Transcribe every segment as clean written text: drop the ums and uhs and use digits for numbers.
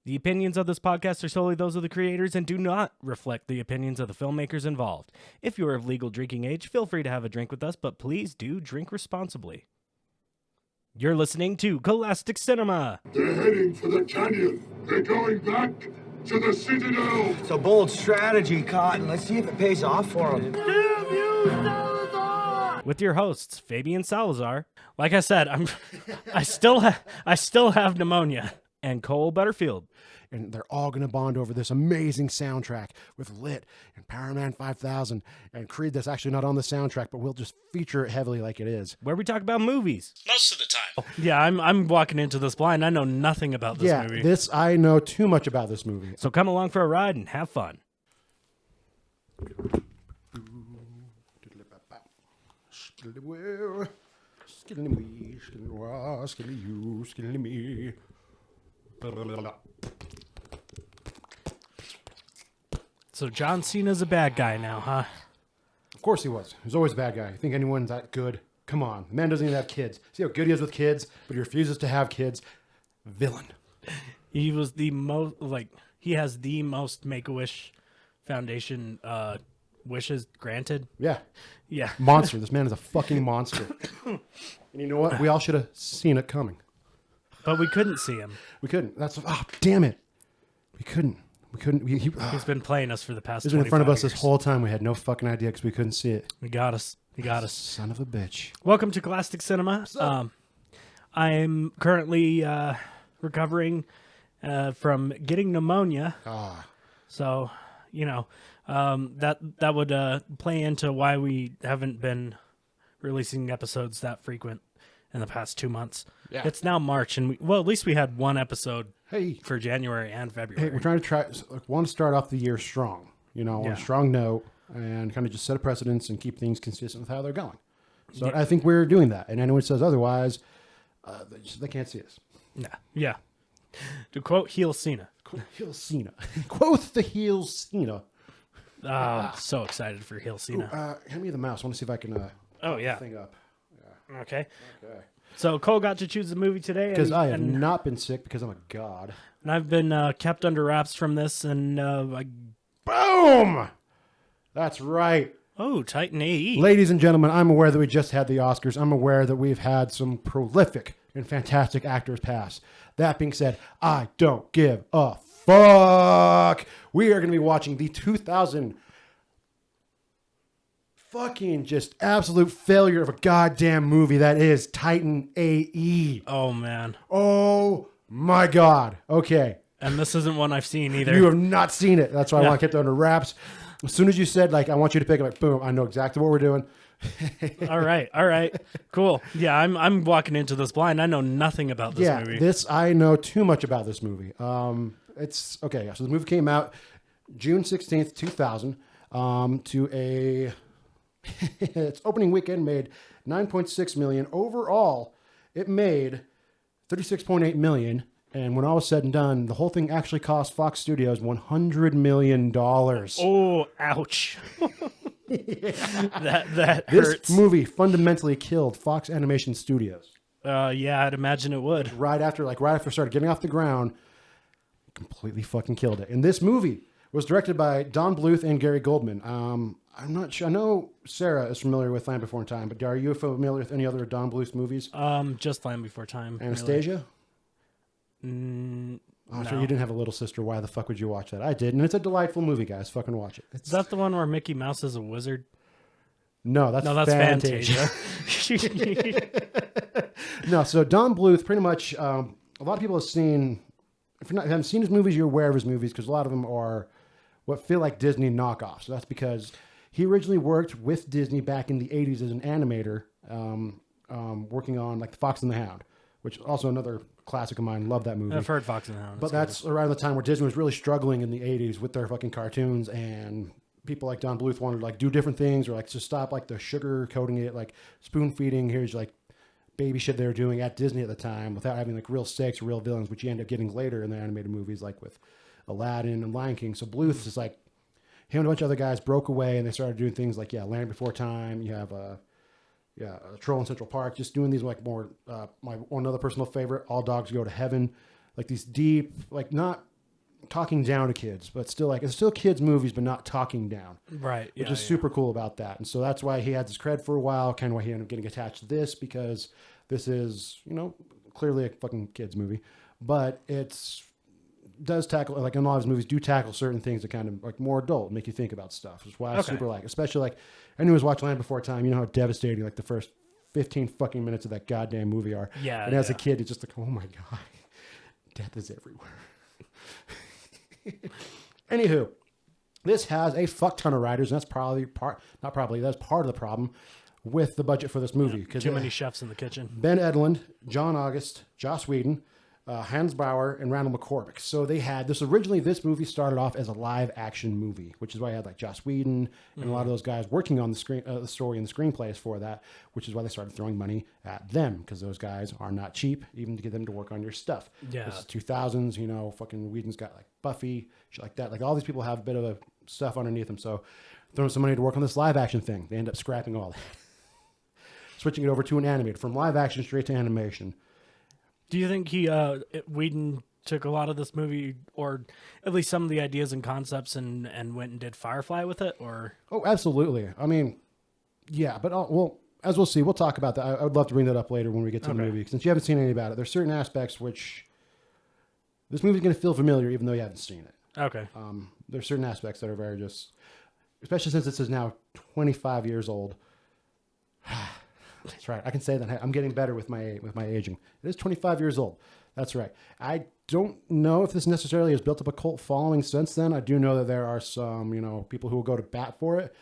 The opinions of this podcast are solely those of the creators and do not reflect the opinions of the filmmakers involved. If you are of legal drinking age, feel free to have a drink with us, but please do drink responsibly. You're listening to Cole-astic Cinema. They're heading for the canyon. They're going back to the Citadel. It's a bold strategy, Cotton. Let's see if it pays off for them. Damn you, Salazar! With your hosts, Fabian Salazar. Like I said, I still have pneumonia. And Cole Butterfield. And they're all going to bond over this amazing soundtrack with Lit and Power Man 5000 and Creed that's actually not on the soundtrack, but we'll just feature it heavily like it is. Where we talk about movies. Most of the time. Yeah, I'm walking into this blind. I know nothing about this movie. I know too much about this movie. So come along for a ride and have fun. So John Cena's a bad guy now, huh? Of course he was. He was always a bad guy. You think anyone's that good? Come on. The man doesn't even have kids. See how good he is with kids, but he refuses to have kids. Villain. He was the most, he has the most Make-A-Wish Foundation wishes granted. Yeah. Yeah. Monster. This man is a fucking monster. And you know what? We all should have seen it coming. But we couldn't see him. We couldn't. Damn it. We couldn't. He's been playing us for the past 25 He's been in front of us years. this whole time. We had no fucking idea because we couldn't see it. He got us. Son of a bitch. Welcome to Cole-astic Cinema. I'm currently recovering from getting pneumonia. So, that would play into why we haven't been releasing episodes that frequent in the past 2 months. Yeah. It's now March, and at least we had one episode for January and February. Hey, we're trying to want to start off the year strong, on a strong note, and kind of just set a precedence and keep things consistent with how they're going. So I think we're doing that, and anyone who says otherwise, they can't see us. Yeah. To quote Heel Cena. Quote the Heel Cena. So excited for Heel Cena. Hand me the mouse. I want to see if I can thing up. Yeah. Okay. So Cole got to choose the movie today. Because I have not been sick because I'm a god. And I've been kept under wraps from this, and boom! That's right. Oh, Titan AE. Ladies and gentlemen, I'm aware that we just had the Oscars. I'm aware that we've had some prolific and fantastic actors pass. That being said, I don't give a fuck. We are going to be watching the 2000 fucking just absolute failure of a goddamn movie that is Titan AE. Oh, man. Oh, my God. Okay. And this isn't one I've seen either. You have not seen it. That's why I want to keep it under wraps. As soon as you said, I want you to pick it, boom, I know exactly what we're doing. All right. Cool. Yeah, I'm walking into this blind. I know nothing about this movie. I know too much about this movie. It's okay. So the movie came out June 16th, 2000, its opening weekend made $9.6 million. Overall, it made $36.8 million. And when all was said and done, the whole thing actually cost Fox Studios $100 million. Oh, ouch. That this hurts. This movie fundamentally killed Fox Animation Studios. Yeah, I'd imagine it would. Right after it started getting off the ground, completely fucking killed it. And this movie was directed by Don Bluth and Gary Goldman. I'm not sure. I know Sarah is familiar with Land Before Time, but are you familiar with any other Don Bluth movies? Just Land Before Time. Anastasia? Really. No. Sure you didn't have a little sister. Why the fuck would you watch that? I did, and it's a delightful movie, guys. Fucking watch it. Is that the one where Mickey Mouse is a wizard? No, that's Fantasia. No, so Don Bluth, pretty much, a lot of people have seen, if you haven't seen his movies, you're aware of his movies, because a lot of them are what feel like Disney knockoffs. So that's because he originally worked with Disney back in the 80s as an animator, working on The Fox and the Hound, which is also another classic of mine. Love that movie. I've heard Fox and the Hound. But that's around the time where Disney was really struggling in the 80s with their fucking cartoons, and people like Don Bluth wanted to do different things, or just stop the sugar coating it, spoon feeding. Here's baby shit they were doing at Disney at the time without having real stakes, real villains, which you end up getting later in the animated movies with Aladdin and Lion King. So Bluth is him and a bunch of other guys broke away, and they started doing things Land Before Time. You have Troll in Central Park, just doing these more my one other personal favorite, All Dogs Go to Heaven, these deep, not talking down to kids, but still like it's still kids movies, but not talking down. Right. Which is super cool about that. And so that's why he had this cred for a while, kind of why he ended up getting attached to this, because this is, clearly a fucking kids movie, but does tackle, like in a lot of his movies do tackle certain things that kind of like more adult, make you think about stuff. That's why I super like, especially like anyone who's watched Land Before Time, you know how devastating like the first 15 fucking minutes of that goddamn movie are. Yeah. And as a kid, it's just like, oh my God, death is everywhere. Anywho, this has a fuck ton of writers, and that's that's part of the problem with the budget for this movie. Because too many chefs in the kitchen. Ben Edlund, John August, Joss Whedon, Hans Bauer, and Randall McCormick. So they had this originally. This movie started off as a live action movie, which is why I had like Joss Whedon and a lot of those guys working on the story and the screenplays for that. Which is why they started throwing money at them, because those guys are not cheap, even to get them to work on your stuff. Yeah, this is 2000s. Fucking Whedon's got like Buffy, shit like that. Like all these people have a bit of a stuff underneath them. So throwing some money to work on this live action thing, they end up scrapping all that, switching it over to an animated, from live action straight to animation. Do you think Whedon took a lot of this movie, or at least some of the ideas and concepts, and went and did Firefly with it? Or oh, absolutely. I mean, yeah, but as we'll see, we'll talk about that. I would love to bring that up later when we get to the movie, since you haven't seen any about it. There's certain aspects which this movie's going to feel familiar, even though you haven't seen it. Okay. There's certain aspects that are very just, especially since this is now 25 years old. That's right. I can say that I'm getting better with my aging. It is 25 years old. That's right. I don't know if this necessarily has built up a cult following since then. I do know that there are some, people who will go to bat for it,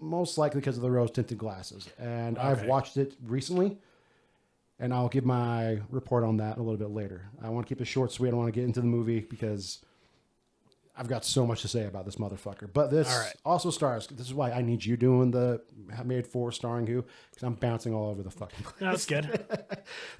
most likely because of the rose-tinted glasses. And I've watched it recently, and I'll give my report on that a little bit later. I want to keep it short, sweet. I don't want to get into the movie because I've got so much to say about this motherfucker. But this also stars, this is why I need you doing the Made For starring who, because I'm bouncing all over the fucking place. That's good.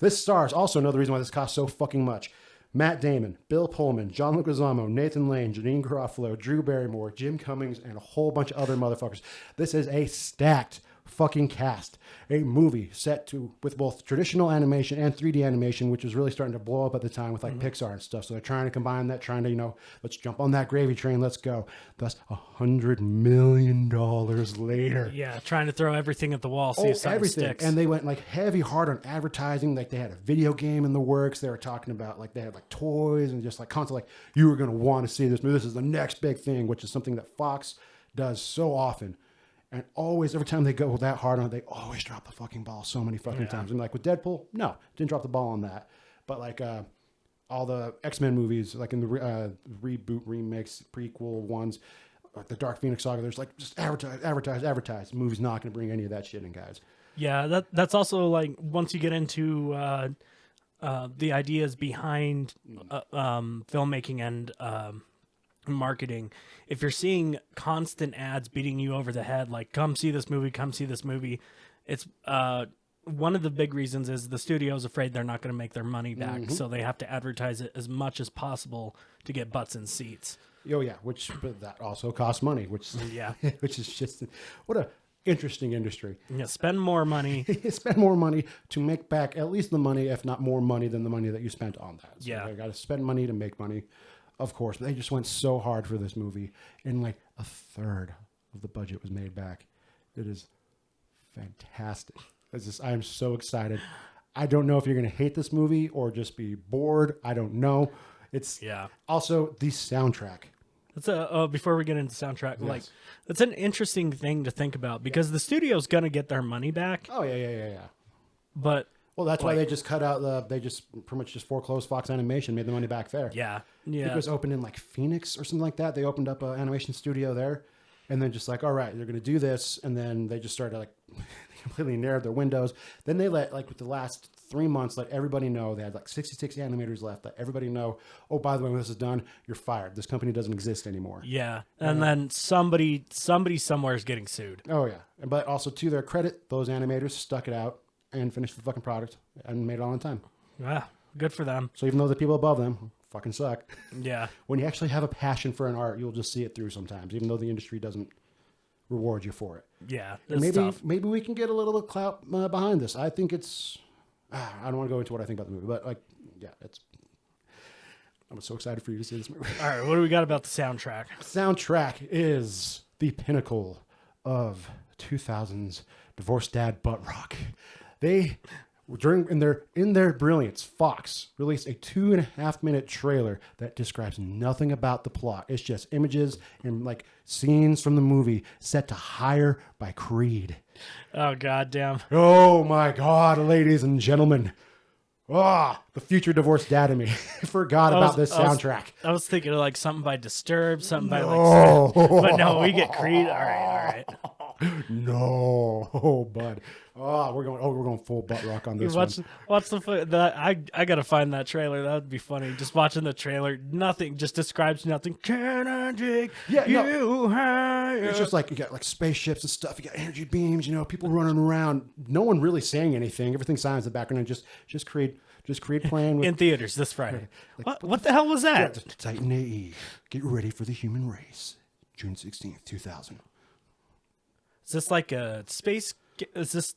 This stars, also another reason why this costs so fucking much, Matt Damon, Bill Pullman, John Leguizamo, Nathan Lane, Janine Garofalo, Drew Barrymore, Jim Cummings, and a whole bunch of other motherfuckers. This is a stacked fucking cast. A movie set with both traditional animation and 3D animation, which was really starting to blow up at the time with like Pixar and stuff. So they're trying to combine that, trying to, let's jump on that gravy train, let's go. Thus, $100 million later. Yeah, trying to throw everything at the wall, see if something sticks. And they went like heavy hard on advertising. Like they had a video game in the works. They were talking about like they had like toys and just like constant, like you were going to want to see this movie. This is the next big thing, which is something that Fox does so often. And always, every time they go that hard on it, they always drop the fucking ball so many fucking times. And like with Deadpool, no, didn't drop the ball on that. But like all the X-Men movies, like in the reboot, remakes, prequel ones, like the Dark Phoenix saga, there's like just advertise. The movie's not going to bring any of that shit in, guys. Yeah, that's also like once you get into the ideas behind filmmaking and marketing, if you're seeing constant ads beating you over the head like come see this movie, it's one of the big reasons is the studio's afraid they're not going to make their money back, so they have to advertise it as much as possible to get butts in seats. Oh yeah, but that also costs money, which is just what a interesting industry. Yeah, spend more money to make back at least the money, if not more money than the money that you spent on that. So I got to spend money to make money. Of course, but they just went so hard for this movie, and like a third of the budget was made back. It is fantastic. I am so excited. I don't know if you're going to hate this movie or just be bored. I don't know. It's also the soundtrack. That's before we get into soundtrack, like that's an interesting thing to think about because the studio's going to get their money back. Oh yeah. But well, that's why they just cut out they just pretty much just foreclosed Fox Animation, made the money back there. Yeah. I think it was opened in like Phoenix or something like that. They opened up an animation studio there, and then just like, all right, they're going to do this, and then they just started like completely narrowed their windows. Then they let with the last 3 months, let everybody know they had like 66 animators left. Let everybody know, oh, by the way, when this is done, you're fired. This company doesn't exist anymore. Yeah, and then somebody somewhere is getting sued. Oh yeah, but also to their credit, those animators stuck it out and finished the fucking product and made it all on time. Yeah, good for them. So even though the people above them fucking suck, yeah, when you actually have a passion for an art, you'll just see it through sometimes, even though the industry doesn't reward you for it. Yeah, maybe we can get a little clout behind this. I think it's. I don't want to go into what I think about the movie, but like, yeah, it's. I'm so excited for you to see this movie. All right, what do we got about the soundtrack? Soundtrack is the pinnacle of 2000s divorced dad butt rock. They in their brilliance, Fox released a 2.5-minute trailer that describes nothing about the plot. It's just images and like scenes from the movie set to Higher by Creed. Oh, goddamn. Oh my God, ladies and gentlemen. The future divorced dad in me forgot about this soundtrack. I was thinking of like something by Disturbed, something by like, but no, we get Creed. All right. No, bud. We're going full butt rock on this one. Watch I gotta find that trailer. That would be funny. Just watching the trailer, nothing just describes nothing. Can I take you higher? It's just like you got like spaceships and stuff. You got energy beams. People running around. No one really saying anything. Everything silent in the background. And just Creed playing with, in theaters this Friday. What the hell was that? Titan AE. Get ready for the human race. June 16th, 2000. Is this like a space? Is this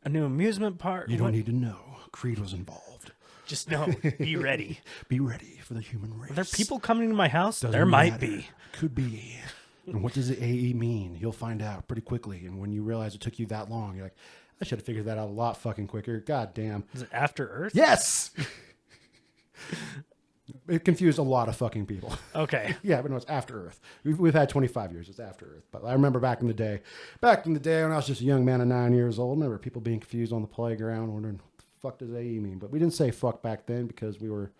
a new amusement park? You don't need to know. Creed was involved. Just know. Be ready. Be ready for the human race. Are there people coming to my house? Doesn't there might matter. be. Could be. And what does the AE mean? You'll find out pretty quickly. And when you realize it took you that long, you're like, I should have figured that out a lot fucking quicker. God damn. Is it After Earth? Yes! It confused a lot of fucking people. Okay. Yeah, but no, it's After Earth. We've had 25 years. It's After Earth. But I remember back in the day when I was just a young man of 9 years old, I remember people being confused on the playground, wondering, what the fuck does AE mean? But we didn't say fuck back then because we were,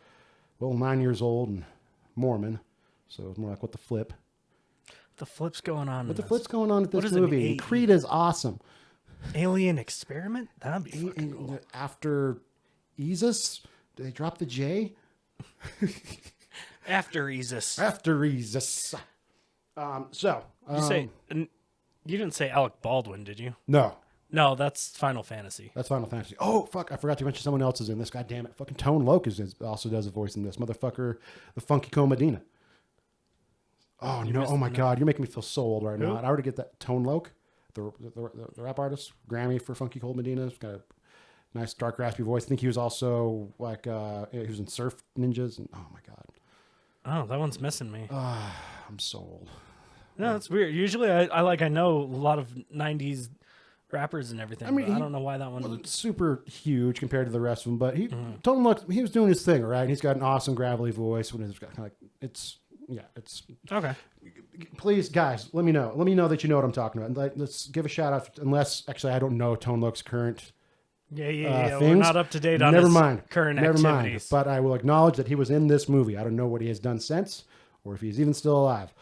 9 years old and Mormon. So it was more like, what the flip? The flip's going on. What the flip's going on at this What is an movie? AE? Creed is awesome. Alien experiment? That'd be fucking cool. After Esus, did they drop the J? After Esus. After Esus. You didn't say Alec Baldwin, did you? No. No, that's Final Fantasy. That's Final Fantasy. Oh, fuck. I forgot to mention someone else is in this. God damn it. Fucking Tone Loc also does a voice in this. Motherfucker, the Funky Cole Medina. Oh, no. Oh, my God. You're making me feel so old right now. I already get that. Tone Loc, the rap artist, Grammy for Funky Cole Medina. He's got a nice, dark, raspy voice. I think he was also like, he was in Surf Ninjas. And oh, my God. Oh, that one's missing me. I'm so old. No, it's weird. Usually I know a lot of 90s rappers and everything. I mean, I don't know why that one wasn't super huge compared to the rest of them, but Tone Loc, he was doing his thing, right? He's got an awesome gravelly voice. When it's got kind of like, it's okay. Please, guys, let me know. Let me know that you know what I'm talking about. And let's give a shout out. Unless actually, I don't know Tone Loc's current. Yeah. We're not up to date on his current activities. Mind. But I will acknowledge that he was in this movie. I don't know what he has done since, or if he's even still alive.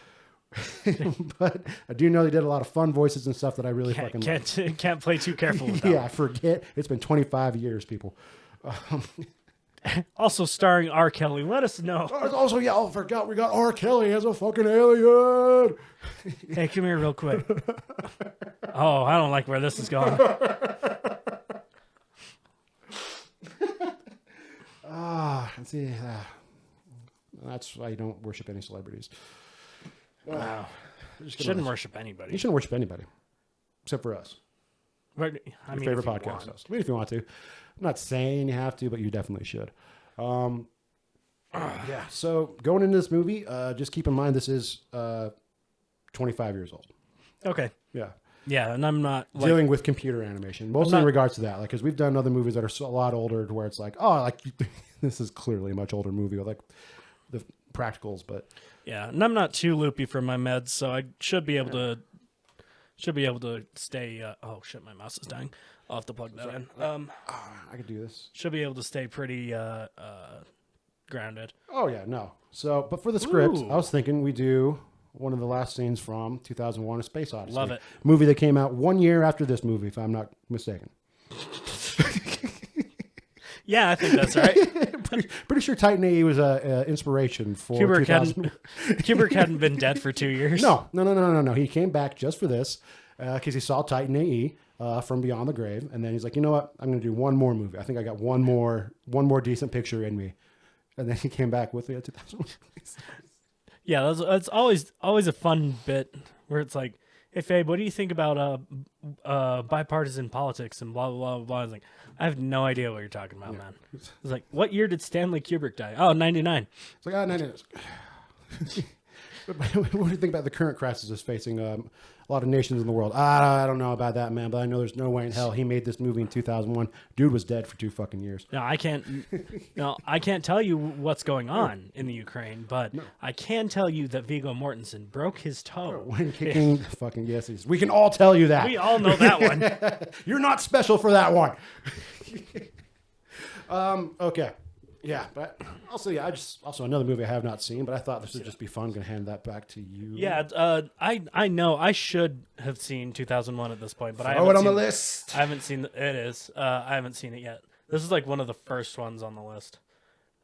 But I do know he did a lot of fun voices and stuff that I really fucking like. Can't play too careful with that. Yeah, I forget. It's been 25 years, people. Also starring R. Kelly. Let us know. Also, I forgot we got R. Kelly as a fucking alien. Hey, come here real quick. Oh, I don't like where this is going. Let's see. That's why you don't worship any celebrities. Wow. Shouldn't worship anybody. You shouldn't worship anybody, except for us. But, Your favorite podcast host. I mean, if you want to. I'm not saying you have to, but you definitely should. Yeah. So going into this movie, just keep in mind this is 25 years old. Okay. Yeah. Yeah, and I'm not dealing with computer animation, mostly in regards to that. Like, because we've done other movies that are a lot older, to where it's like, this is clearly a much older movie with like the practicals, but yeah, and I'm not too loopy from my meds, so I should be able to stay. Oh shit, my mouse is dying. I'll have to plug that in. I could do this. Should be able to stay pretty grounded. Oh yeah, no. So, but for the script, I was thinking we do one of the last scenes from 2001: A Space Odyssey. Love it. Movie that came out 1 year after this movie, if I'm not mistaken. Yeah, I think that's right. pretty sure Titan AE was inspiration for Kubrick hadn't been dead for 2 years. No. He came back just for this because he saw Titan AE from Beyond the Grave, and then he's like, you know what? I'm going to do one more movie. I think I got one more decent picture in me, and then he came back with the 2001. Yeah, that's always a fun bit where it's like hey Fabe, what do you think about bipartisan politics and blah blah blah blah? I was like, I have no idea what you're talking about, man. It's like, what year did Stanley Kubrick die? Oh, 99. It's like, no. What do you think about the current crisis that's facing a lot of nations in the world? I don't know about that, man, but I know there's no way in hell he made this movie in 2001. Dude was dead for 2 fucking years. No, I can't tell you what's going on in the Ukraine, but I can tell you that Viggo Mortensen broke his toe. When kicking, fucking yes, we can all tell you that. We all know that one. You're not special for that one. Okay. Yeah, but also, also another movie I have not seen, but I thought this would just be fun. I'm going to hand that back to you. Yeah, I know I should have seen 2001 at this point, but I Throw it on the list. I haven't seen it. Is I haven't seen it yet. This is like one of the first ones on the list.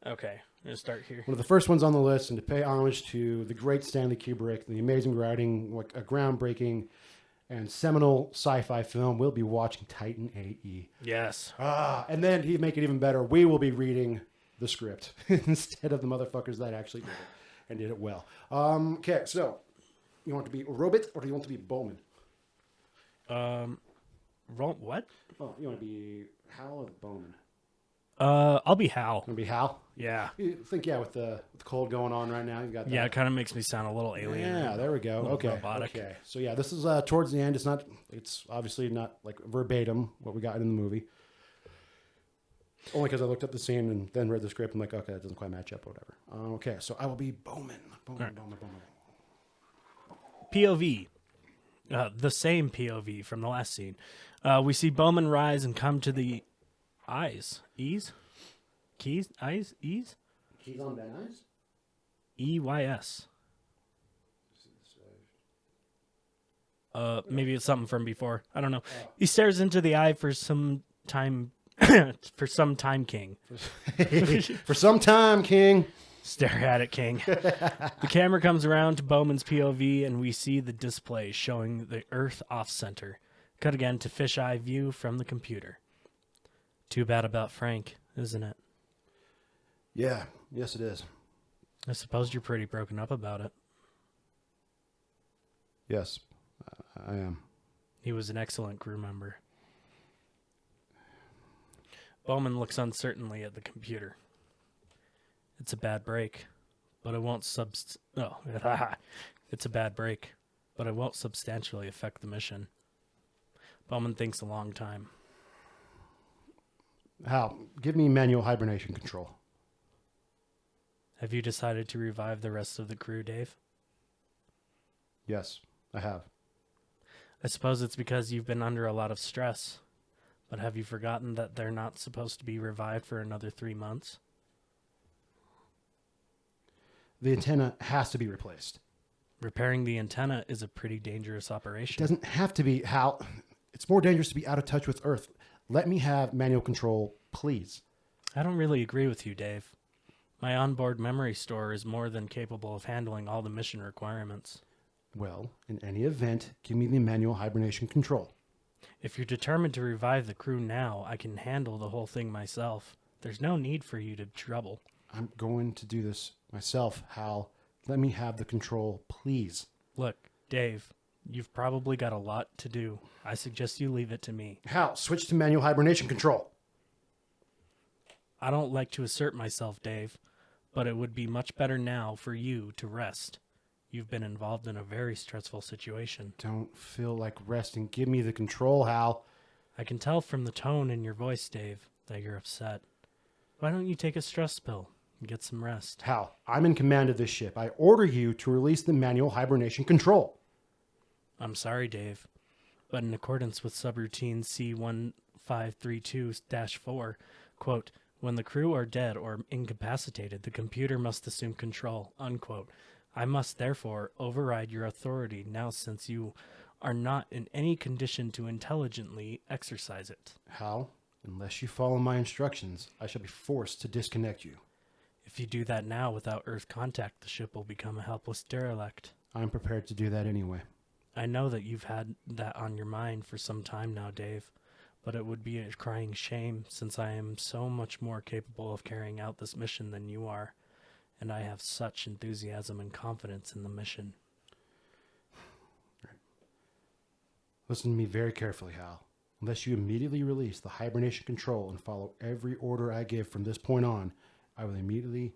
Okay, I'm gonna start here. One of the first ones on the list, and to pay homage to the great Stanley Kubrick, the amazing writing, like a groundbreaking and seminal sci-fi film, we'll be watching Titan AE. Yes. And then to make it even better, we will be reading the script instead of the motherfuckers that actually did it and did it well. Okay, so you want to be Robit or do you want to be Bowman? What? Oh, you want to be Hal or Bowman? I'll be Hal. Want to be Hal? Yeah. You think, with the cold going on right now, you've got that. Yeah, it kind of makes me sound a little alien. Yeah, there we go. Okay. Robotic. Okay. So yeah, this is towards the end. It's obviously not like verbatim what we got in the movie. Only because I looked up the scene and then read the script. I'm like, okay, that doesn't quite match up or whatever. Okay, so I will be Bowman. Bowman. POV. The same POV from the last scene. We see Bowman rise and come to the eyes. Ease? Keys? Eyes? Ease? Keys on Ben Eyes? EYS. Maybe it's something from before. I don't know. He stares into the eye for some time. For some time, King. For some time, King. Stare at it, King. The camera comes around to Bowman's POV, and we see the display showing the Earth off-center. Cut again to fisheye view from the computer. Too bad about Frank, isn't it? Yeah. Yes, it is. I suppose you're pretty broken up about it. Yes, I am. He was an excellent crew member. Bowman looks uncertainly at the computer. It's a bad break, but it won't it's a bad break, but it won't substantially affect the mission. Bowman thinks a long time. Hal, give me manual hibernation control. Have you decided to revive the rest of the crew, Dave? Yes, I have. I suppose it's because you've been under a lot of stress. But have you forgotten that they're not supposed to be revived for another 3 months? The antenna has to be replaced. Repairing the antenna is a pretty dangerous operation. It doesn't have to be, Hal. It's more dangerous to be out of touch with Earth. Let me have manual control, please. I don't really agree with you, Dave. My onboard memory store is more than capable of handling all the mission requirements. Well, in any event, give me the manual hibernation control. If you're determined to revive the crew now, I can handle the whole thing myself. There's no need for you to trouble. I'm going to do this myself, Hal. Let me have the control, please. Look, Dave, you've probably got a lot to do. I suggest you leave it to me. Hal, switch to manual hibernation control. I don't like to assert myself, Dave, but it would be much better now for you to rest. You've been involved in a very stressful situation. Don't feel like resting. Give me the control, Hal. I can tell from the tone in your voice, Dave, that you're upset. Why don't you take a stress pill and get some rest? Hal, I'm in command of this ship. I order you to release the manual hibernation control. I'm sorry, Dave, but in accordance with subroutine C1532-4, quote, when the crew are dead or incapacitated, the computer must assume control, unquote. I must therefore override your authority now since you are not in any condition to intelligently exercise it. Hal, unless you follow my instructions, I shall be forced to disconnect you. If you do that now without Earth contact, the ship will become a helpless derelict. I'm prepared to do that anyway. I know that you've had that on your mind for some time now, Dave, but it would be a crying shame since I am so much more capable of carrying out this mission than you are. And I have such enthusiasm and confidence in the mission. Listen to me very carefully, Hal. Unless you immediately release the hibernation control and follow every order I give from this point on, I will immediately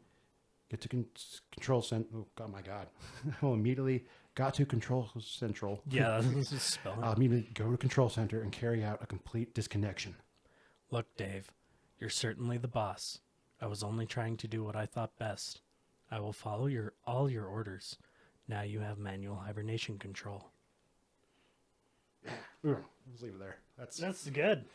get to control central. Oh my God. I will immediately got to control central. Yeah, that's just spelling. I'll immediately go to control center and carry out a complete disconnection. Look, Dave, you're certainly the boss. I was only trying to do what I thought best. I will follow all your orders. Now you have manual hibernation control. Let's leave it there. That's good.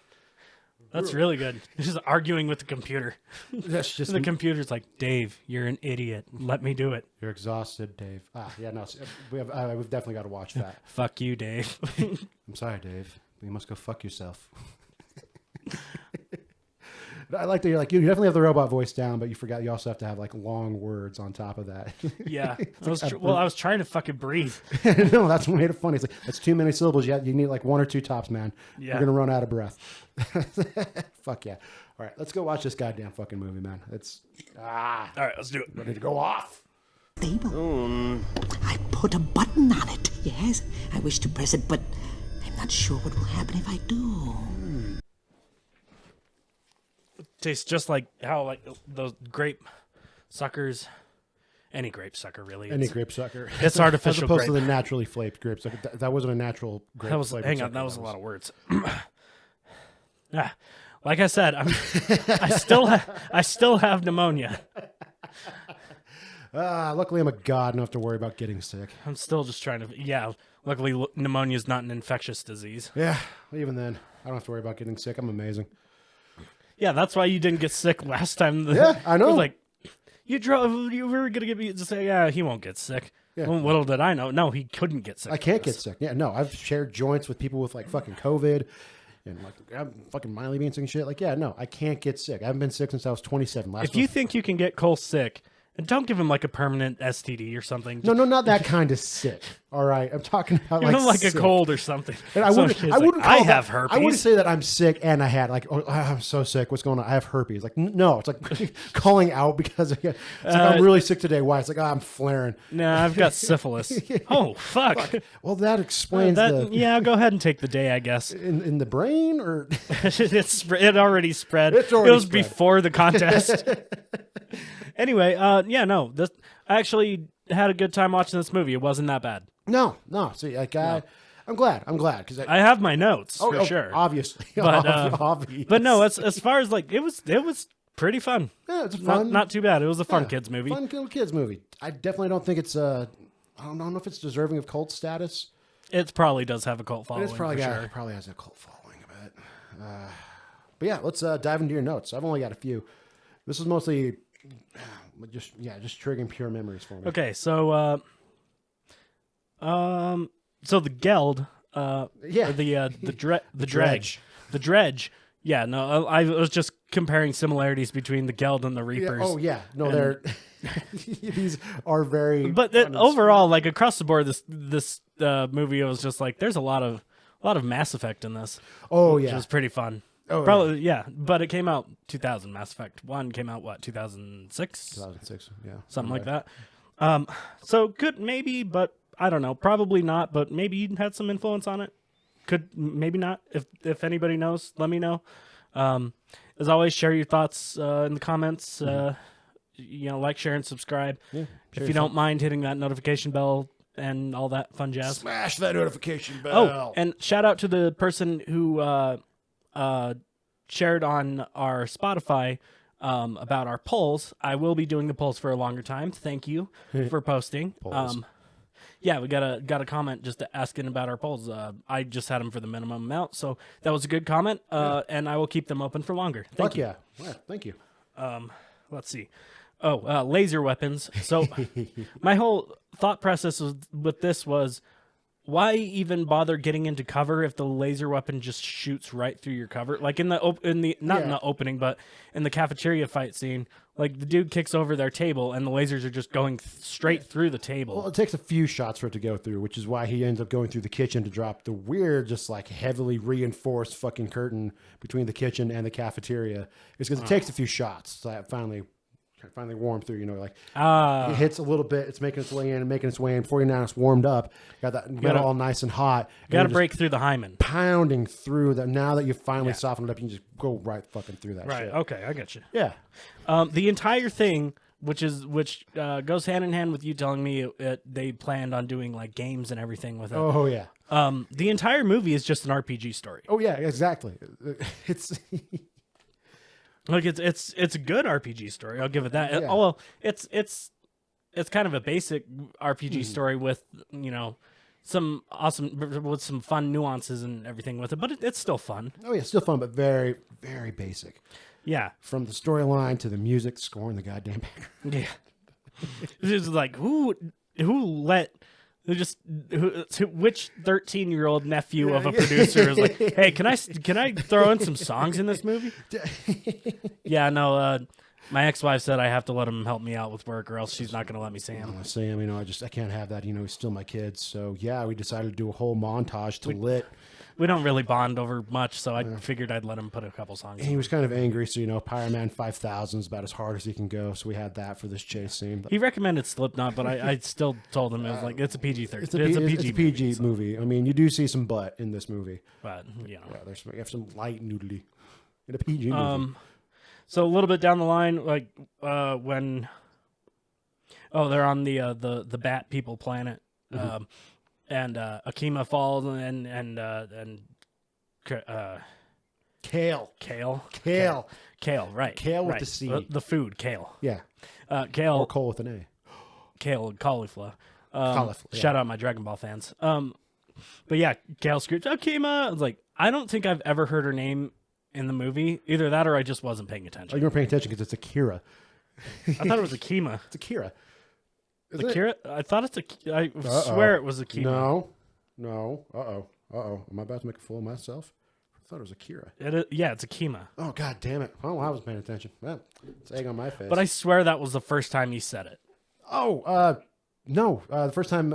That's really good. Just arguing with the computer. That's just The computer's like, Dave, you're an idiot. Let me do it. You're exhausted, Dave. Yeah, no, we've definitely got to watch that. Fuck you, Dave. I'm sorry, Dave. But you must go fuck yourself. I like that you're like, you definitely have the robot voice down, but you forgot you also have to have like long words on top of that. Yeah. I was trying to fucking breathe. No, that's what made it funny. It's like, that's too many syllables. You need like one or two tops, man. Yeah. You're going to run out of breath. Fuck yeah. All right, let's go watch this goddamn fucking movie, man. All right, let's do it. Ready to go off. Stable. I put a button on it. Yes, I wish to press it, but I'm not sure what will happen if I do. Tastes just like how like those grape suckers. Any grape sucker, really. Any grape sucker. It's artificial As opposed grape. to the naturally flaked grapes. That wasn't a natural grape. That was flavored hang on. sucker. That was a lot of words. Like I said, I still have pneumonia. Luckily, I'm a god. I don't have to worry about getting sick. I'm still just trying to. Yeah. Luckily, pneumonia is not an infectious disease. Yeah, even then, I don't have to worry about getting sick. I'm amazing. Yeah, that's why you didn't get sick last time. Yeah, I know. It was like you were gonna get me to say, yeah, he won't get sick. Yeah. Well, little did I know. No, he couldn't get sick. I can't get sick. Yeah, no, I've shared joints with people with like fucking COVID and like I'm fucking mildly being sick and shit. Like, yeah, no, I can't get sick. I haven't been sick since I was 27. If you think you can get Cole sick, and don't give him like a permanent STD or something. No, not that kind of sick. All right, I'm talking about Give him like sick. a cold or something. And I wouldn't call I that- have herpes. I wouldn't say that I'm sick and I had like, oh, I'm so sick. What's going on? I have herpes. Like, no, it's like calling out because it's like, I'm really sick today. Why? It's like, I'm flaring. No, I've got syphilis. Oh, fuck. Well, that explains Yeah, go ahead and take the day, I guess. in the brain or It already spread. It's already it was spread. before the contest. Anyway, yeah, no. I actually had a good time watching this movie. It wasn't that bad. no. See, like I'm glad because I have my notes for sure. Obviously, But, obvious. But no, as far as like it was pretty fun. Yeah, it's fun. Not too bad. It was a fun kids movie. Fun little kids movie. I definitely don't think it's I don't know if it's deserving of cult status. It probably does have a cult following. It's probably for got sure. probably has a cult following a bit. But yeah, let's dive into your notes. I've only got a few. This is mostly just triggering pure memories for me. Okay, so so the Geld, or the dredge. Yeah, no, I was just comparing similarities between the Geld and the Yeah, Reapers. oh yeah, no, they're these are very. But overall, like across the board, this movie was just like there's a lot of Mass Effect in this. Oh which yeah, was pretty fun. Oh, Probably yeah, but it came out 2000. Mass Effect 1 came out what 2006, 2006. Yeah, something like that. So good maybe, but I don't know. Probably not, but maybe you had some influence on it. Could maybe not. If anybody knows, let me know. As always, share your thoughts in the comments. Like, share, and subscribe. Yeah, If you don't mind hitting that notification bell and all that fun jazz. smash that notification bell. Oh, and shout out to the person who shared on our Spotify about our polls. I will be doing the polls for a longer time. Thank you for posting. Polls. Yeah, we got a comment just asking about our polls. I just had them for the minimum amount, so that was a good comment. And I will keep them open for longer. Thank you. Yeah, thank you. Let's see. Oh, laser weapons. So my whole thought process with this was, why even bother getting into cover if the laser weapon just shoots right through your cover? Like in the in the opening, but in the cafeteria fight scene, like the dude kicks over their table and the lasers are just going straight through the table. Well, it takes a few shots for it to go through, which is why he ends up going through the kitchen to drop the weird, just like heavily reinforced fucking curtain between the kitchen and the cafeteria. It's because it takes a few shots. So that finally finally warmed through. You know, like Ah, it hits a little bit. It's making its way in and making its way in. Before you know, it's warmed up. Got that metal all nice and hot. got to and you're break through the hymen. just pounding through that. Now that you've finally Yeah. softened it up, you can just go right fucking through that Right. shit. Okay, I got you. Yeah. The entire thing, which goes hand in hand with you telling me they planned on doing like games and everything with it. Oh yeah. The entire movie is just an RPG story. Oh yeah. Exactly. It's Like it's a good RPG story. I'll give it that. Yeah. Oh well, it's kind of a basic RPG story with some awesome with some fun nuances and everything with it, but it's still fun. oh yeah, still fun, but very very basic. Yeah, From the storyline to the music, score, and the goddamn background. yeah. It's like which 13-year-old nephew of a producer is like, hey, can I throw in some songs in this movie? Yeah, no. My ex-wife said I have to let him help me out with work, or else she's not going to let me see him. Sam, I can't have that. He's still my kid. So yeah, we decided to do a whole montage to Lit. We don't really bond over much, so I figured I'd let him put a couple songs And in. he was kind of angry, so Pyroman 5000 is about as hard as he can go. So we had that for this chase scene. He recommended Slipknot, but I still told him it was like it's a PG-13. It's a PG movie. I mean, you do see some butt in this movie. But Yeah, you have some light nudity in a PG movie. so a little bit down the line, like when they're on the Bat People planet, and Akima falls and Kale, right? Kale with right. the C. The food, kale. yeah, Kale, or Cole with an A. kale, cauliflower. Cauliflower, yeah. Shout out my Dragon Ball fans. But yeah, Kale screams, Akima. I was like, I don't think I've ever heard her name in the movie. Either that or I just wasn't paying Oh, attention. you weren't paying attention because it's Akira. I thought it was Akima. It's Akira. Isn't it? Akira? I thought it's I swear it was Akima. No. Uh-oh. Am I about to make a fool of myself? I thought it was Akira. Yeah, it's Akima. Oh, god damn it. Oh, I was paying attention. Well, it's egg on my face. But I swear that was the first time he said it. No. The first time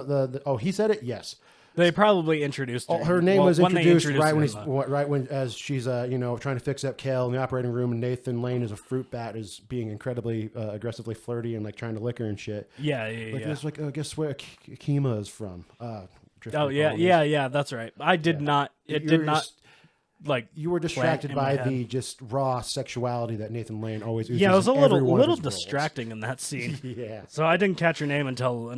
he said it? Yes. They probably introduced her. Oh, her name was when they introduced her right when as she's trying to fix up Kale in the operating room, and Nathan Lane as a fruit bat is being incredibly aggressively flirty and like trying to lick her and shit. Yeah. It's like guess where Akima is from? Oh yeah, that's right. I did not. It did not. Like you were distracted in my by head. the just raw sexuality that Nathan Lane always oozes. Yeah, it was a in every one of little his roles. distracting in that scene. Yeah. So I didn't catch her name until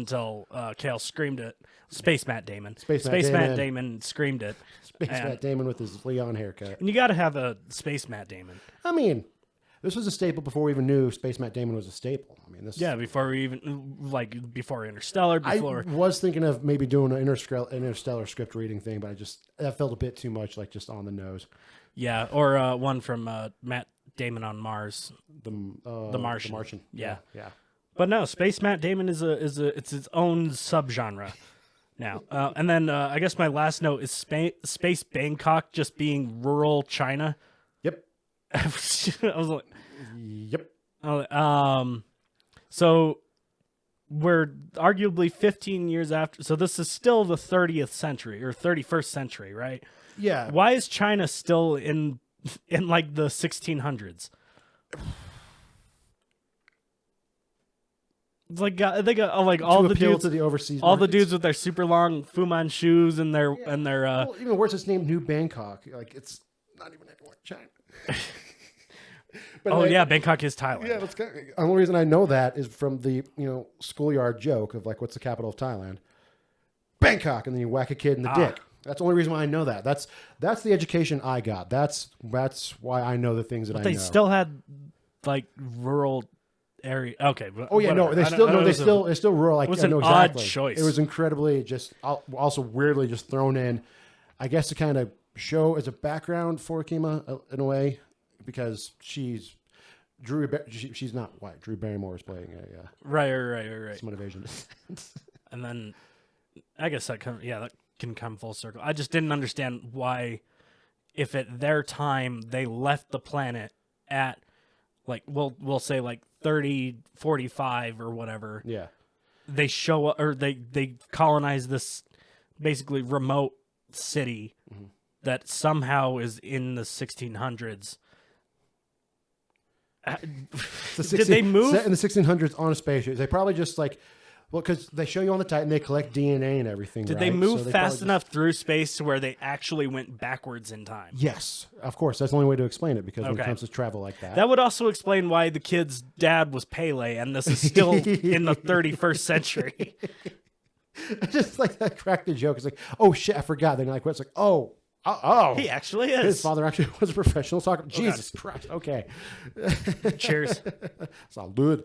Kale screamed it. Space Matt Damon. Space Matt Matt Damon screamed it. Space Matt Damon with his Leon haircut. And you got to have a Space Matt Damon. I mean, this was a staple before we even knew Space Matt Damon was a staple. I mean, this. Yeah, before we even before Interstellar. Before I was thinking of maybe doing an Interstellar script reading thing, but that felt a bit too much like just on the nose. yeah, or one from Matt Damon on Mars. The Martian. The Martian. Yeah. But no, Space Matt Damon is it's its own subgenre now. And then I guess my last note is Space Bangkok just being rural China. Yep. I was like, Yep. so we're arguably 15 years after. So this is still the 30th century or 31st century, right? Yeah. Why is China still in like the 1600s? It's like they got like all the appeal dudes to the overseas all the markets. dudes with their super long Fu Man shoes and their Well, even worse, it's named New Bangkok. Like it's not even anywhere in China. But yeah, Bangkok is Thailand. Yeah, that's kind of, the only reason I know that is from the schoolyard joke of like, what's the capital of Thailand? Bangkok, and then you whack a kid in the dick. That's the only reason why I know that. That's the education I got. That's why I know the things that I know. They still had like rural area. Okay. Oh yeah, no, they still rural. Like, it was I an know odd exactly. choice. It was incredibly just also weirdly just thrown in, I guess, to kind of show as a background for Akima in a way, because she's she's not white. Drew Barrymore is playing a right. some invasion. And then I guess that can come full circle. I just didn't understand why, if at their time they left the planet at like we'll say like 30, 45 or whatever. Yeah. They show up or they colonize this basically remote city that somehow is in the 1600s. Did they move? Set in the 1600s on a spaceship. They probably just like, well, because they show you on the Titan, they collect DNA and everything. Did right? they move So they fast probably enough through space to where they actually went backwards in time? Yes, of course. That's the only way to explain it because when Okay. it comes to travel like that. That would also explain why the kid's dad was Pele, and this is still in the 31st century. Just like that cracked the joke. It's like, oh shit, I forgot. Then like, it's like, oh. He actually is. His father actually was a professional soccer. Jesus Christ. Okay. Cheers. Salud.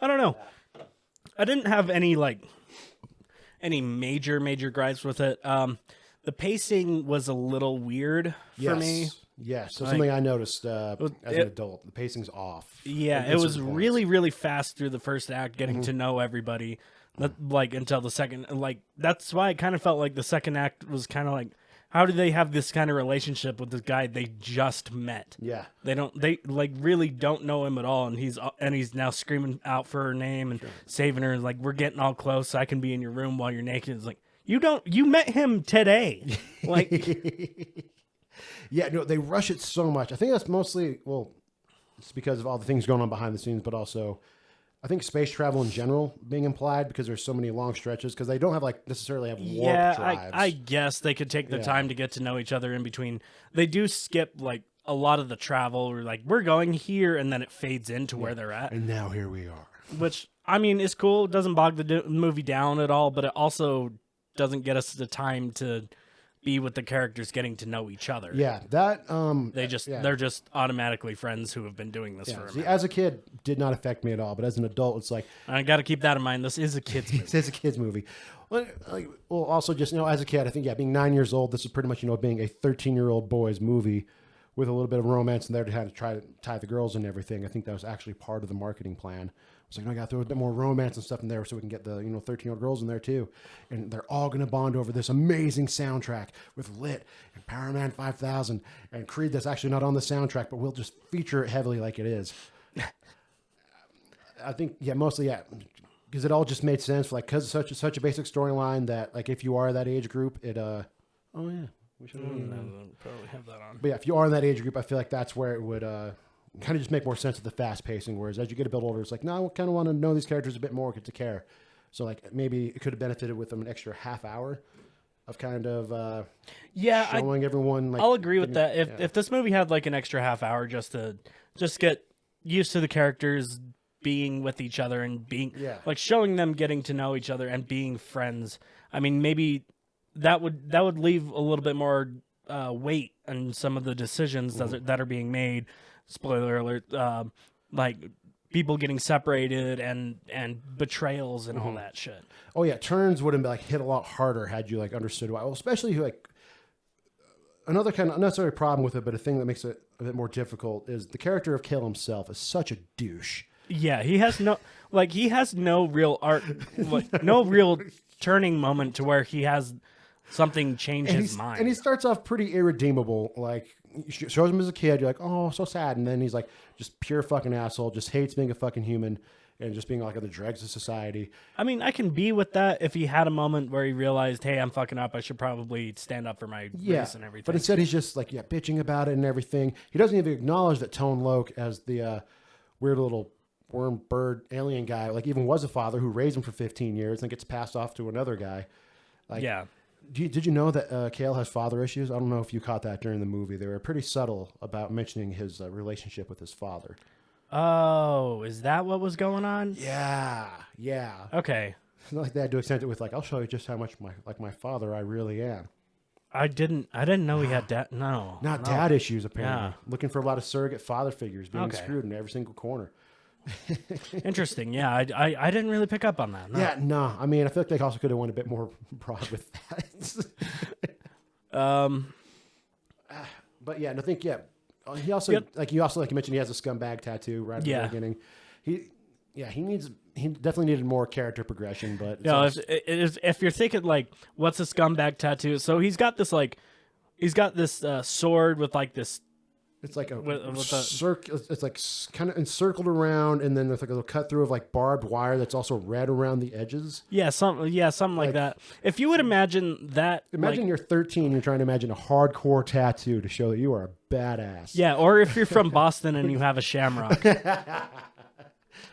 I don't know. I didn't have any major gripes with it. The pacing was a little weird for me. Yes. So something I noticed as an adult. The pacing's off. Yeah, At it was certain points. really, really fast through the first act, getting to know everybody. Until the second, that's why it kind of felt like the second act was kind of like, how do they have this kind of relationship with this guy they just met? Yeah. They really don't know him at all, and he's now screaming out for her name and saving her. Like, we're getting all close. I can be in your room while you're naked. It's like, you met him today. Like, Yeah, no, they rush it so much. I think that's mostly, well, it's because of all the things going on behind the scenes, but also I think space travel in general being implied because there's so many long stretches because they don't have necessarily have warp drives. I guess they could take the time to get to know each other in between. They do skip a lot of the travel, or we're going here, and then it fades into where they're at. And now here we are. Which, I mean, is cool. It doesn't bog the movie down at all, but it also doesn't get us the time to be with the characters getting to know each other. Yeah, that They're just automatically friends who have been doing this for a minute. as a kid, did not affect me at all, but as an adult, it's like I got to keep that in mind. This is a kid's movie. it's a kid's movie. Well, also just as a kid, I think being 9 years old, this is pretty much being a 13-year-old boy's movie with a little bit of romance in there to kind of try to tie the girls and everything. I think that was actually part of the marketing plan. It's like, I got to throw a bit more romance and stuff in there so we can get the 13-year-old girls in there too, and they're all going to bond over this amazing soundtrack with Lit and Power Man 5000 and Creed. That's actually not on the soundtrack, but we'll just feature it heavily like it is. I think mostly because it all just made sense for because it's such a basic storyline that if you are that age group, it we should probably have that on. But yeah, if you are in that age group, I feel like that's where it would kind of just make more sense of the fast pacing. Whereas as you get a bit older, it's like, no, I kind of want to know these characters a bit more, get to care. So maybe it could have benefited with them an extra half hour of kind of showing everyone. I'll agree with that. If this movie had an extra half hour just to get used to the characters being with each other and being showing them getting to know each other and being friends. I mean, maybe that would leave a little bit more weight on some of the decisions that are being made. Spoiler alert, people getting separated and betrayals and all that shit. Oh yeah, turns would have hit a lot harder had you understood why. Well, especially another kind of unnecessary problem with it, but a thing that makes it a bit more difficult is the character of Cale himself is such a douche. Yeah, he has no real arc, no real turning moment to where he has something change his mind. And he starts off pretty irredeemable. Shows him as a kid, you're like, oh, so sad. And then he's just pure fucking asshole, just hates being a fucking human and just being on the dregs of society. I mean, I can be with that if he had a moment where he realized, hey, I'm fucking up. I should probably stand up for my race and everything. But instead he's just bitching about it and everything. He doesn't even acknowledge that Tone Loc, as the weird little worm bird alien guy, even was a father who raised him for 15 years and gets passed off to another guy. Did you know that Cale has father issues? I don't know if you caught that during the movie. They were pretty subtle about mentioning his relationship with his father. Oh, is that what was going on? Yeah. Okay. It's not like they had to extend it with I'll show you just how much my father I really am. I didn't know he had dad. No, Not dad issues apparently. Yeah. Looking for a lot of surrogate father figures being screwed in every single corner. Interesting. Yeah, I didn't really pick up on that. No. Yeah, no. I mean, I feel like they also could have went a bit more broad with that. But yeah, I think he also like you mentioned, he has a scumbag tattoo right at the beginning. He definitely needed more character progression. But if you're thinking what's a scumbag tattoo? So he's got this sword with this It's like a with the circle. It's like kind of encircled around, and then there's like a little cut through of like barbed wire that's also red around the edges. something like that. If you would imagine that, Imagine you're 13, you're trying to imagine a hardcore tattoo to show that you are a badass. yeah, or if you're from Boston and you have a shamrock.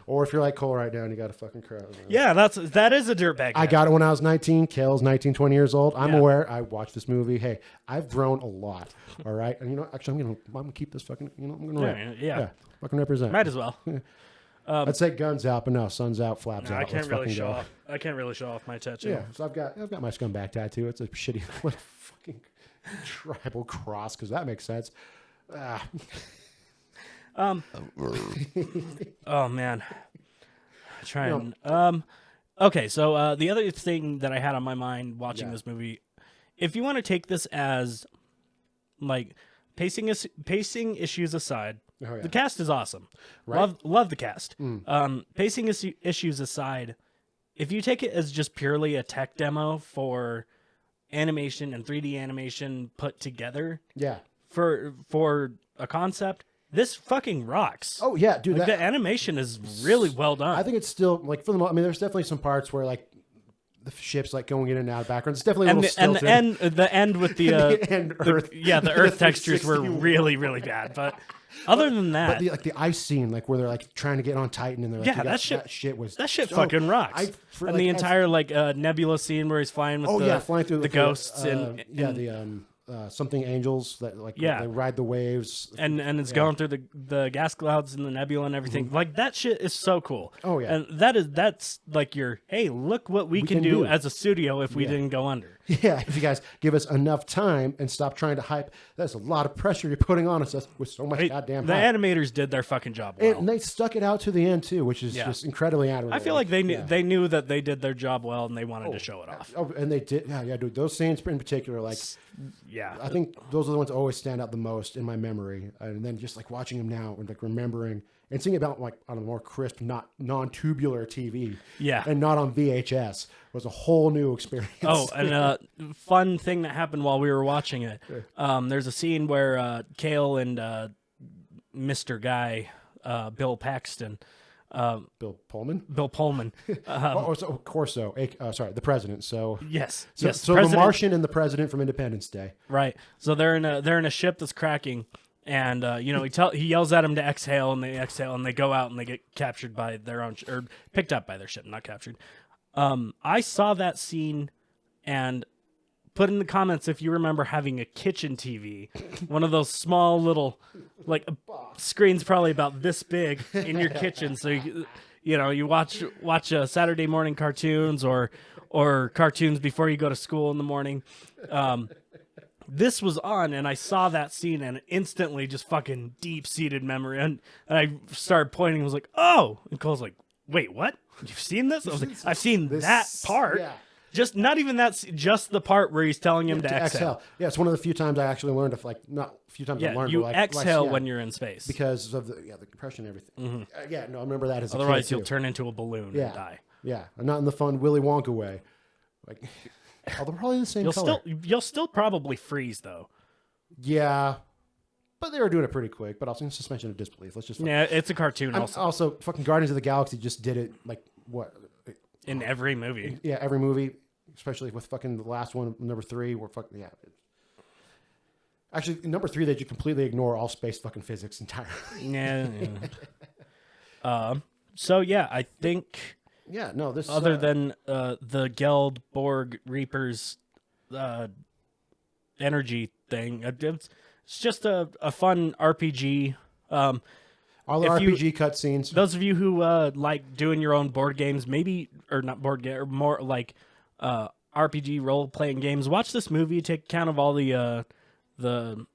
Or if you're like Cole right now and you got a fucking crowd. Yeah, that is a dirtbag. I got it when I was 19. Kale's 19, 20 years old. I'm Yeah. aware. I watched this movie. Hey, I've grown a lot. All right. And actually, I'm gonna keep this fucking. I'm gonna rep. Yeah. Fucking represent. Might as well. I'd say guns out, but no, sun's out, flaps out. I can't Let's really fucking show go. off. I can't really show off my tattoo. Yeah. So I've got my scumbag tattoo. It's a shitty little fucking tribal cross because that makes sense. Oh man. Okay, so the other thing that I had on my mind watching this movie, if you want to take this as like pacing issues aside, the cast is awesome. Right. Love the cast. Pacing issues aside, if you take it as just purely a tech demo for animation and 3D animation put together, Yeah. for a concept, this fucking rocks. Oh yeah, dude. The animation is really well done. I think it's still like for the most. I mean, there's definitely some parts where like the ship's like going in and out of background. It's definitely a little stilted. the end with the And Earth. the Earth textures were really bad. But other than that, But the ice scene, like where they're like trying to get on Titan, and they're like, Yeah, that that shit was fucking rocks. And the entire Nebula scene where he's flying with flying through the ghosts and something angels that like Yeah. they ride the waves and it's going through the gas clouds and the nebula and everything. Like that shit is so cool. Oh, yeah. And that's like your, hey, look what we can do as a studio if we didn't go under. Yeah, if you guys give us enough time and stop trying to hype, that's a lot of pressure you're putting on us with so much goddamn The hype. animators did their fucking job well. And they stuck it out to the end too, which is just incredibly admirable. I feel like they knew that they did their job well and they wanted to show it off. Oh, and they did. Yeah, dude. Those scenes in particular, like, Yeah. I think those are the ones that always stand out the most in my memory. And then just like watching them now and like remembering and seeing about like on a more crisp, not non-tubular TV. Yeah. And not on VHS was a whole new experience. Oh, and a fun thing that happened while we were watching it. There's a scene where Kale and Mr. Guy, Bill Paxton, Bill Pullman. the president. So yes, so the President- Martian and the president from Independence Day. right. So they're in a ship that's cracking, and he yells at them to exhale, and they exhale, and they go out and they get captured by their own or picked up by their ship, not captured. I saw that scene and put in the comments if you remember having a kitchen TV, one of those small little, like screens probably about this big in your kitchen. So you watch Saturday morning cartoons or cartoons before you go to school in the morning. This was on, and I saw that scene, and instantly just fucking deep-seated memory. And I started pointing, and was like, oh! And Cole's like, wait, what? You've seen this? I was like, I've seen that part. Yeah. Just not even that, just the part where he's telling him to exhale. Yeah, it's one of the few times I actually learned if like not a few times I Yeah, learned. you but, like, exhale yeah, when you're in space. because of the compression and everything. I remember that as a Otherwise, kid, you'll too. turn into a balloon and die. Yeah, and not in the fun Willy Wonka way. Like, they're probably the same color. You'll still probably freeze though. Yeah, but they were doing it pretty quick. But also in suspension of disbelief. Let's just. Yeah, it's a cartoon. Also, fucking Guardians of the Galaxy just did it like what? In every movie. Yeah, every movie, especially with fucking the last one, number 3. Where fucking Actually, in number 3, they just completely ignore all space fucking physics entirely. Yeah. So yeah, I think. Yeah, no, this Other than the Geld Borg Reapers energy thing, it's just a fun RPG. all the if you- RPG cutscenes. Those of you who like doing your own board games, maybe or not board game, or more like RPG role playing games, watch this movie. Take account of all the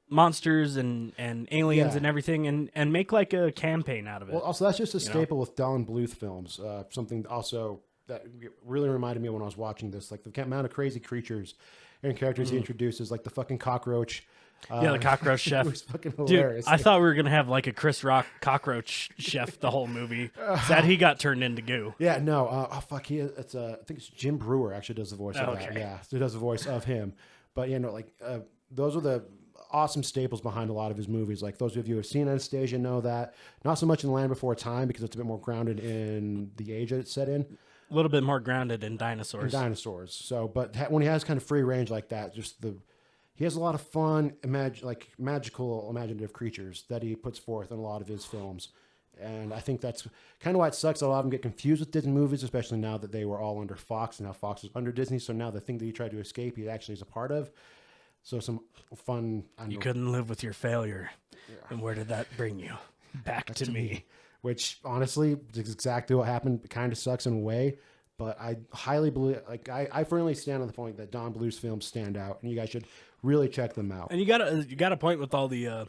monsters and aliens Yeah. and everything, and make like a campaign out of it. Well, also that's just a staple with Don Bluth films. Something also that really reminded me when I was watching this, like the amount of crazy creatures and characters he introduces, like the fucking cockroach. Yeah, the cockroach chef. It was fucking Dude, hilarious. I thought we were gonna have like a Chris Rock cockroach chef the whole movie. Sad he got turned into goo. Yeah, no. Oh fuck, it's I think it's Jim Brewer actually does the voice of that. Okay. Yeah, he does the voice of him. But like those are the awesome staples behind a lot of his movies. Like those of you who have seen Anastasia know that. Not so much in Land Before Time because it's a bit more grounded in the age that it's set in. A little bit more grounded in dinosaurs. So, but when he has kind of free range like that, he has a lot of fun, magical, imaginative creatures that he puts forth in a lot of his films. And I think that's kind of why it sucks. A lot of them get confused with Disney movies, especially now that they were all under Fox and now Fox is under Disney. So now the thing that he tried to escape, he actually is a part of. So some fun. You couldn't live with your failure. Yeah. And where did that bring you? Back to me. Which honestly is exactly what happened. It kind of sucks in a way. But I highly believe, I firmly stand on the point that Don Bluth's films stand out, and you guys should really check them out. And you got a point with all the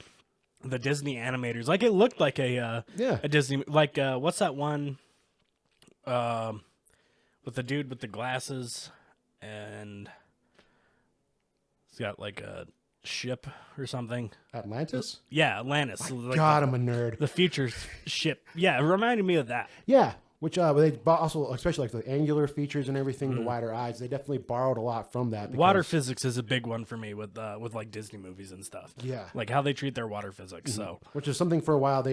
Disney animators. Like it looked like a Disney, like what's that one with the dude with the glasses and he's got like a ship or something. Atlantis? Yeah, Atlantis. God, I'm a nerd. The future ship. Yeah, it reminded me of that. Yeah. Which they also, especially like the angular features and everything, the wider eyes, they definitely borrowed a lot from that. Water physics is a big one for me with like Disney movies and stuff. Yeah, like how they treat their water physics. So, which is something for a while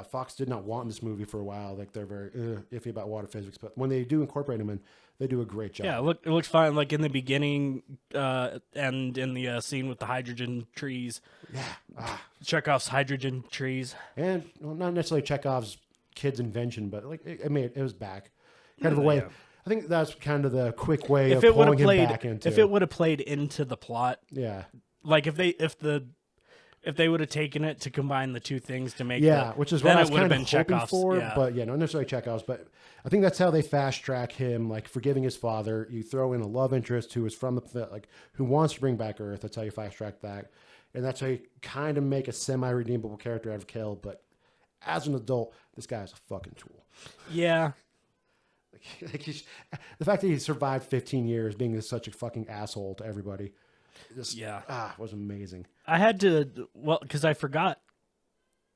Fox did not want in this movie for a while. Like they're very iffy about water physics, but when they do incorporate them in, they do a great job. Yeah, it looks fine. Like in the beginning and in the scene with the hydrogen trees. Yeah, Chekhov's hydrogen trees, and not necessarily Chekhov's kid's invention, but like it was back kind of a way. Yeah. I think that's kind of the quick way of pulling him back into. If it would have played into the plot, yeah, like if they would have taken it to combine the two things to make which is what I was kind of hoping for, yeah. But not necessarily Chekhov's, but I think that's how they fast track him, like forgiving his father. You throw in a love interest who is from who wants to bring back Earth. That's how you fast track that, and that's how you kind of make a semi-redeemable character out of Kel, but as an adult, this guy is a fucking tool. Yeah. The fact that he survived 15 years being such a fucking asshole to everybody was amazing. I had to, because I forgot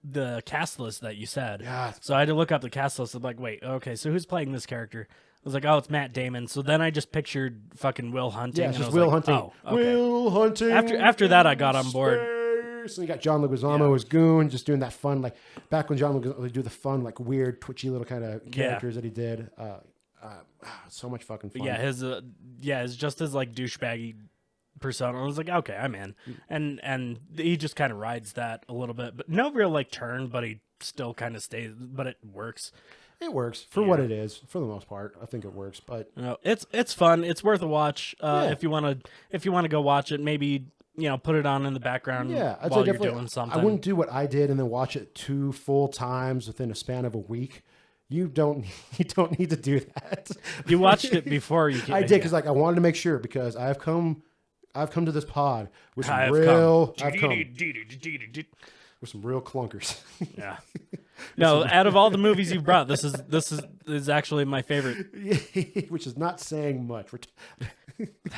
the cast list that you said. Yeah. So I had to look up the cast list. I'm like, wait, okay, so who's playing this character? I was like, oh, it's Matt Damon. So then I just pictured fucking Will Hunting. Yeah, it's just Will Hunting. Oh, okay. Will Hunting. After that, I got on board. And you got John Leguizamo as Goon, just doing that fun, like back when John Leguizamo would do the fun, like weird, twitchy little kind of characters that he did. So much fucking fun. Yeah, his just his like douchebaggy persona. I was like, okay, I'm in, and he just kind of rides that a little bit, but no real like turn, but he still kind of stays. But it works. It works for what it is, for the most part. I think it works, but it's fun. It's worth a watch if you want to go watch it. Maybe. Put it on in the background while you're doing something. I wouldn't do what I did and then watch it 2 full times within a span of a week. You don't need to do that. You watched it before you came. I did because I wanted to make sure because I've come to this pod with some real clunkers. Yeah. No, out of all the movies you've brought, this is actually my favorite. Which is not saying much.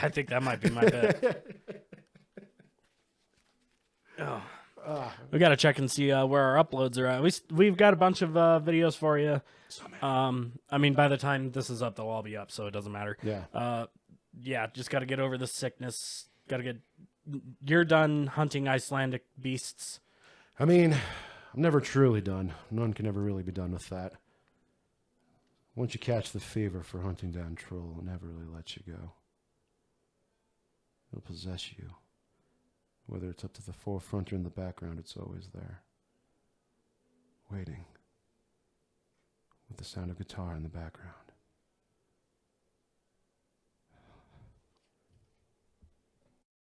I think that might be my bet. Oh. We got to check and see where our uploads are at. We've got a bunch of videos for you. I mean, by the time this is up, they'll all be up, so it doesn't matter. Yeah. Just got to get over this sickness. You're done hunting Icelandic beasts. I mean, I'm never truly done. None can ever really be done with that. Once you catch the fever for hunting down troll, it never really lets you go. It'll possess you. Whether it's up to the forefront or in the background, it's always there. Waiting. With the sound of guitar in the background.